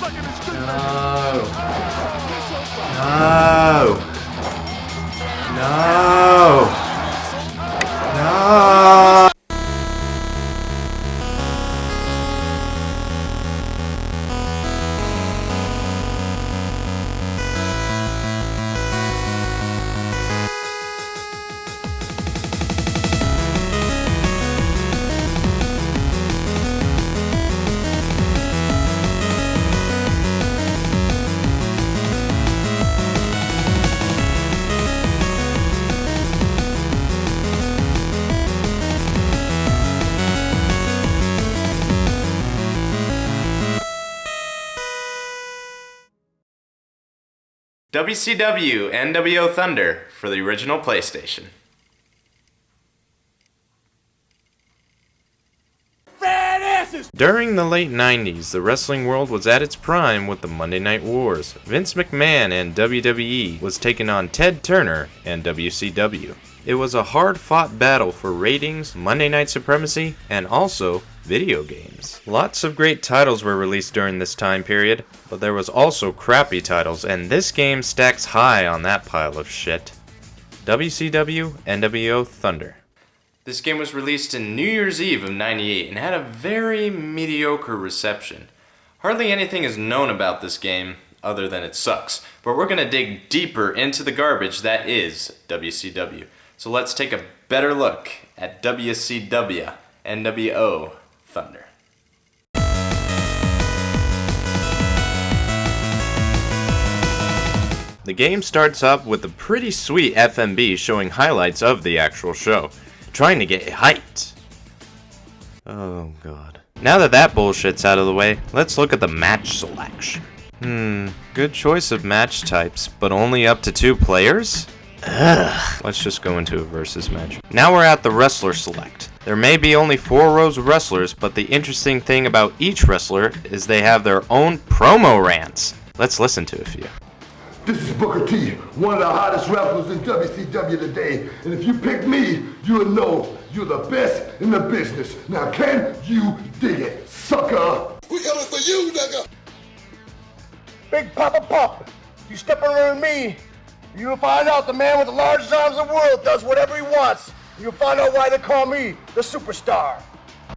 No. No. No. WCW nWo Thunder for the original PlayStation. During the late 90s, the wrestling world was at its prime with the Monday Night Wars. Vince McMahon and WWE was taking on Ted Turner and WCW. It was a hard-fought battle for ratings, Monday Night supremacy, and also video games. Lots of great titles were released during this time period, but there was also crappy titles, and this game stacks high on that pile of shit. WCW nWo Thunder. This game was released in New Year's Eve of '98 and had a very mediocre reception. Hardly anything is known about this game other than it sucks, but we're gonna dig deeper into the garbage that is WCW. So let's take a better look at WCW nWo Thunder. The game starts up with a pretty sweet FMV showing highlights of the actual show, trying to get hyped. Oh god. Now that bullshit's out of the way, let's look at the match selection. Good choice of match types, but only up to 2 players? Ugh. Let's just go into a versus match. Now we're at the wrestler select. There may be only 4 rows of wrestlers, but the interesting thing about each wrestler is they have their own promo rants. Let's listen to a few. This is Booker T, one of the hottest wrestlers in WCW today. And if you pick me, you'll know you're the best in the business. Now can you dig it, sucker? We coming for you, nigga! Big Papa Pump, you step around me, you'll find out the man with the largest arms in the world does whatever he wants. You'll find out why they call me the superstar.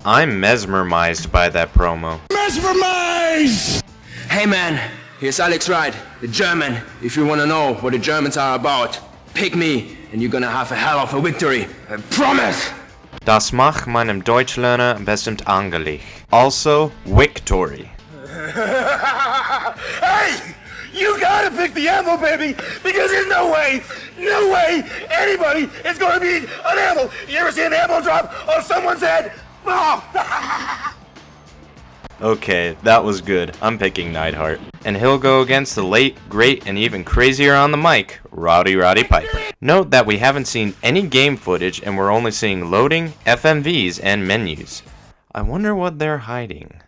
I'm mesmerized by that promo. Mesmerized! Hey man, here's Alex Wright, the German. If you wanna know what the Germans are about, pick me and you're gonna have a hell of a victory. I promise! Das macht meinem Deutschlerner bestimmt angelig. Also, Victory. Hey! You gotta pick the ammo, baby, because there's no way anybody is gonna beat an ammo. You ever see an ammo drop on someone's head? Oh. Okay, that was good. I'm picking Neidhart. And he'll go against the late, great, and even crazier on the mic, Roddy Piper. Note that we haven't seen any game footage and we're only seeing loading, FMVs, and menus. I wonder what they're hiding.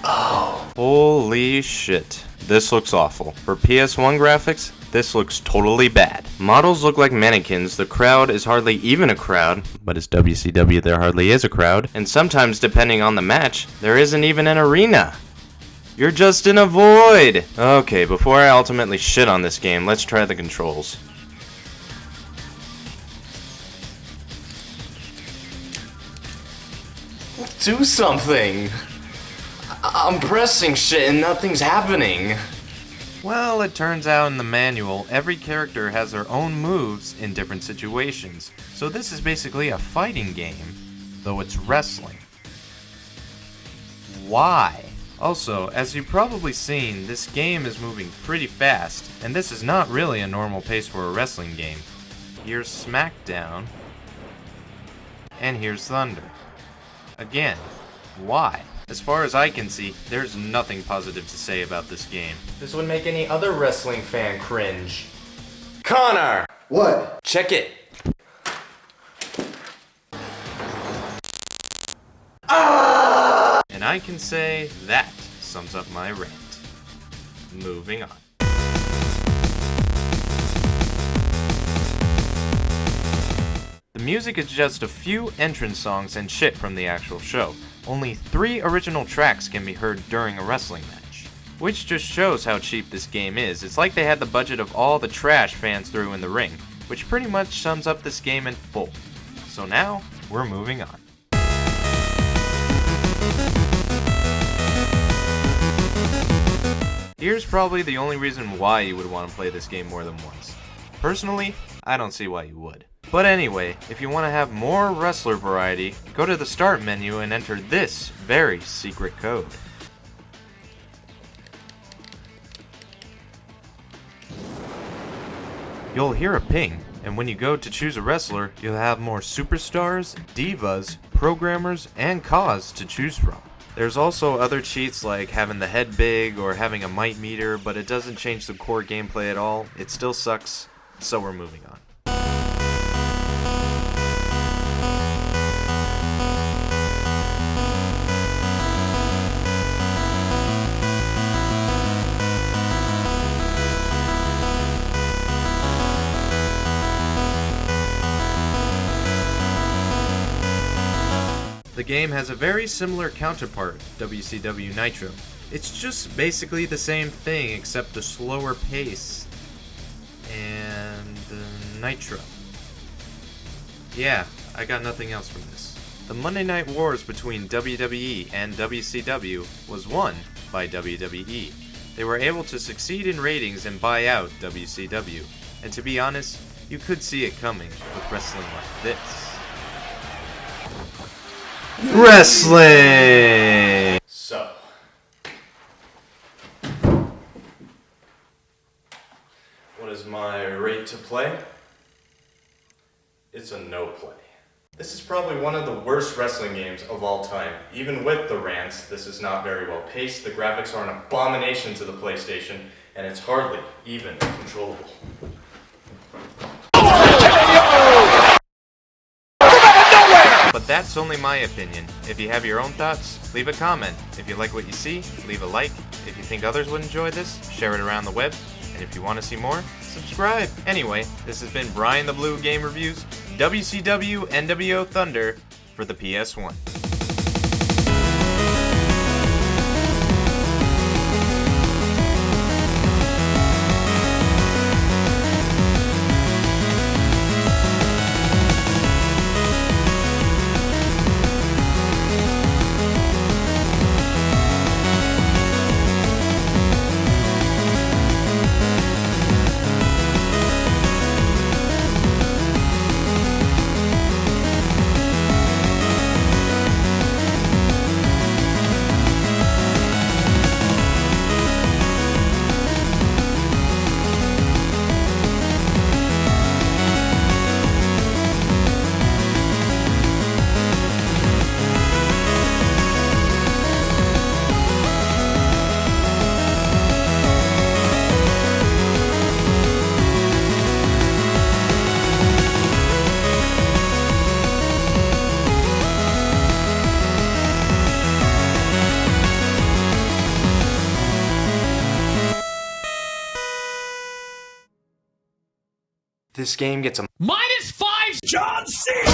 Oh, holy shit. This looks awful. For PS1 graphics, this looks totally bad. Models look like mannequins, the crowd is hardly even a crowd, but as WCW there hardly is a crowd, and sometimes depending on the match, there isn't even an arena. You're just in a void! Okay, before I ultimately shit on this game, let's try the controls. Do something! I'm pressing shit and nothing's happening. Well, it turns out in the manual, every character has their own moves in different situations. So this is basically a fighting game, though it's wrestling. Why? Also, as you've probably seen, this game is moving pretty fast, and this is not really a normal pace for a wrestling game. Here's SmackDown, and here's Thunder. Again, why? As far as I can see, there's nothing positive to say about this game. This would make any other wrestling fan cringe. Konner! What? Check it. Ah! And I can say that sums up my rant. Moving on. The music is just a few entrance songs and shit from the actual show. Only 3 original tracks can be heard during a wrestling match, which just shows how cheap this game is. It's like they had the budget of all the trash fans threw in the ring, which pretty much sums up this game in full. So now, we're moving on. Here's probably the only reason why you would want to play this game more than once. Personally, I don't see why you would. But anyway, if you want to have more wrestler variety, go to the start menu and enter this very secret code. You'll hear a ping, and when you go to choose a wrestler, you'll have more superstars, divas, programmers, and cause to choose from. There's also other cheats like having the head big or having a might meter, but it doesn't change the core gameplay at all. It still sucks, so we're moving on. The game has a very similar counterpart, WCW Nitro. It's just basically the same thing except a slower pace and Nitro. Yeah, I got nothing else from this. The Monday Night Wars between WWE and WCW was won by WWE. They were able to succeed in ratings and buy out WCW, and to be honest, you could see it coming with wrestling like this. Wrestling! So, what is my rate to play? It's a no play. This is probably one of the worst wrestling games of all time. Even with the rants, this is not very well paced, the graphics are an abomination to the PlayStation, and it's hardly even controllable. But that's only my opinion. If you have your own thoughts, leave a comment. If you like what you see, leave a like. If you think others would enjoy this, share it around the web. And if you want to see more, subscribe. Anyway, this has been BrianTheBlue Game Reviews, WCW nWo Thunder for the PS1. This game gets a -5 John Cena!